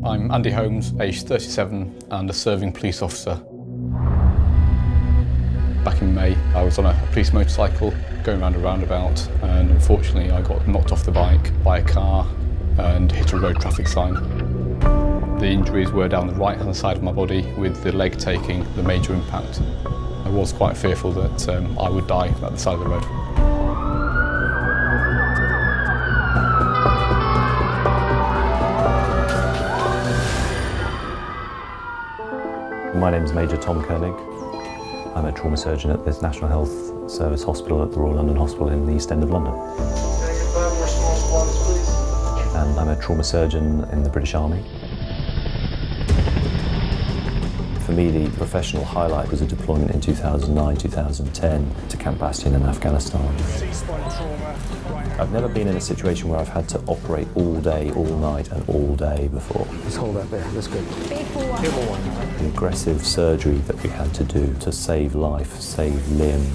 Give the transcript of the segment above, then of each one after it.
I'm Andy Holmes, aged 37 and a serving police officer. Back in May, I was on a police motorcycle going around a roundabout, and unfortunately I got knocked off the bike by a car and hit a road traffic sign. The injuries were down the right-hand side of my body, with the leg taking the major impact. I was quite fearful that I would die at the side of the road. My name is Major Tom Koenig. I'm a trauma surgeon at the National Health Service Hospital at the Royal London Hospital in the East End of London. And I'm a trauma surgeon in the British Army. For me, the professional highlight was a deployment in 2009-2010 to Camp Bastion in Afghanistan. I've never been in a situation where I've had to operate all day, all night and all day before. Just hold that there, that's good. The aggressive surgery that we had to do to save life, save limb,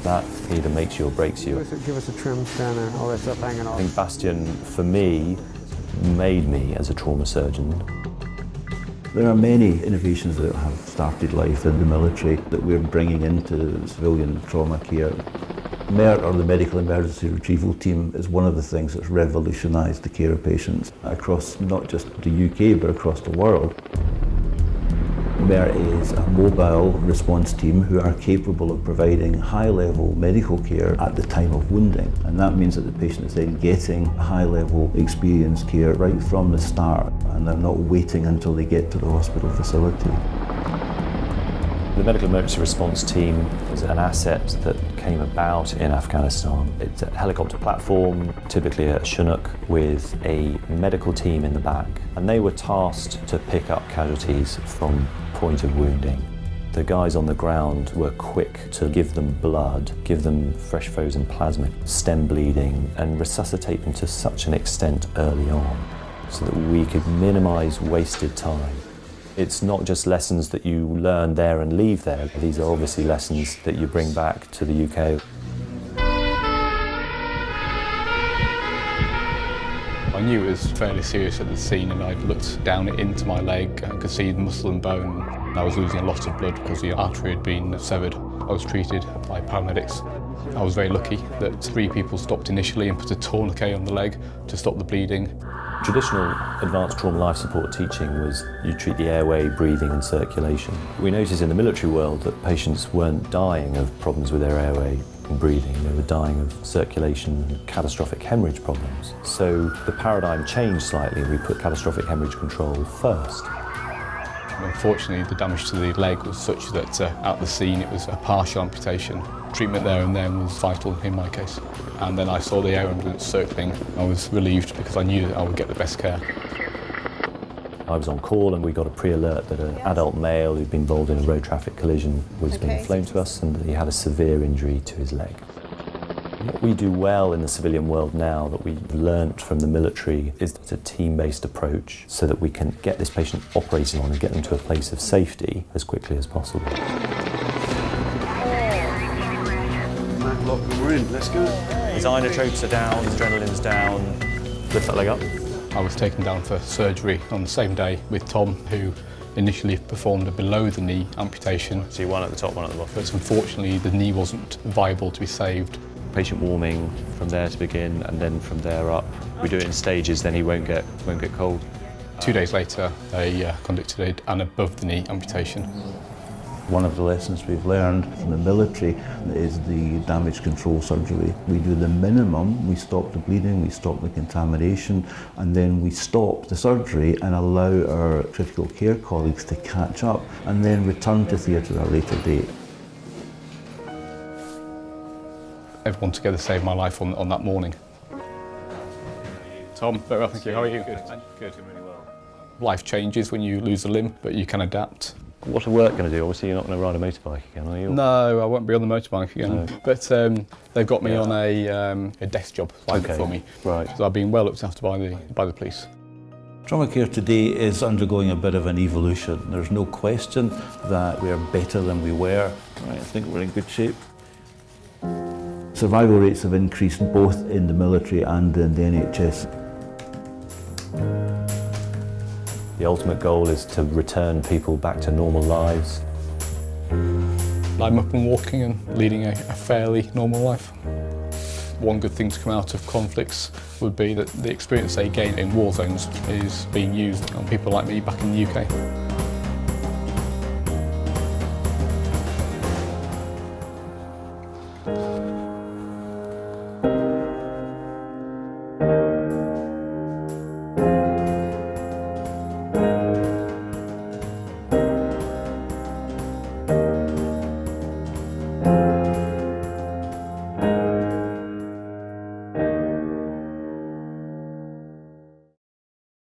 that either makes you or breaks you. Give us a trim scanner, all that stuff hanging off. I think Bastion, for me, made me as a trauma surgeon. There are many innovations that have started life in the military that we're bringing into civilian trauma care. MERT, or the Medical Emergency Retrieval Team, is one of the things that's revolutionised the care of patients across not just the UK but across the world. MERT is a mobile response team who are capable of providing high-level medical care at the time of wounding, and that means that the patient is then getting high-level experienced care right from the start, and they're not waiting until they get to the hospital facility. The Medical Emergency Response Team is an asset that came about in Afghanistan. It's a helicopter platform, typically a Chinook, with a medical team in the back, and they were tasked to pick up casualties from point of wounding. The guys on the ground were quick to give them blood, give them fresh frozen plasma, stem bleeding, and resuscitate them to such an extent early on so that we could minimise wasted time. It's not just lessons that you learn there and leave there. These are obviously lessons that you bring back to the UK. I knew it was fairly serious at the scene, and I looked down into my leg. I could see the muscle and bone. I was losing a lot of blood because the artery had been severed. I was treated by paramedics. I was very lucky that 3 people stopped initially and put a tourniquet on the leg to stop the bleeding. Traditional advanced trauma life support teaching was you treat the airway, breathing and circulation. We noticed in the military world that patients weren't dying of problems with their airway and breathing, they were dying of circulation and catastrophic hemorrhage problems. So the paradigm changed slightly and we put catastrophic hemorrhage control first. Unfortunately, the damage to the leg was such that at the scene it was a partial amputation. Treatment there and then was vital in my case. And then I saw the air ambulance circling. I was relieved because I knew that I would get the best care. I was on call and we got a pre-alert that an adult male who'd been involved in a road traffic collision was being flown to us and that he had a severe injury to his leg. What we do well in the civilian world now that we've learnt from the military is a team-based approach so that we can get this patient operating on and get them to a place of safety as quickly as possible. We're in, let's go. His inotropes are down, his adrenaline's down. Lift that leg up. I was taken down for surgery on the same day with Tom, who initially performed a below-the-knee amputation. So one at the top, one at the bottom. But unfortunately, the knee wasn't viable to be saved. Patient warming from there to begin, and then from there up. We do it in stages, then he won't get cold. 2 days later, they conducted an above-the-knee amputation. One of the lessons we've learned from the military is the damage control surgery. We do the minimum, we stop the bleeding, we stop the contamination, and then we stop the surgery and allow our critical care colleagues to catch up and then return to theatre at a later date. Everyone together saved my life on that morning. Tom, very well, thank you. How are you? Good, really well. Life changes when you lose a limb, but you can adapt. What's the work going to do? Obviously you're not going to ride a motorbike again, are you? No, I won't be on the motorbike again. No. But they've got me on a desk job for me. Right. So I've been well looked after by the police. Trauma care today is undergoing a bit of an evolution. There's no question that we are better than we were. Right, I think we're in good shape. Survival rates have increased both in the military and in the NHS. The ultimate goal is to return people back to normal lives. I'm up and walking and leading a fairly normal life. One good thing to come out of conflicts would be that the experience they gain in war zones is being used on people like me back in the UK.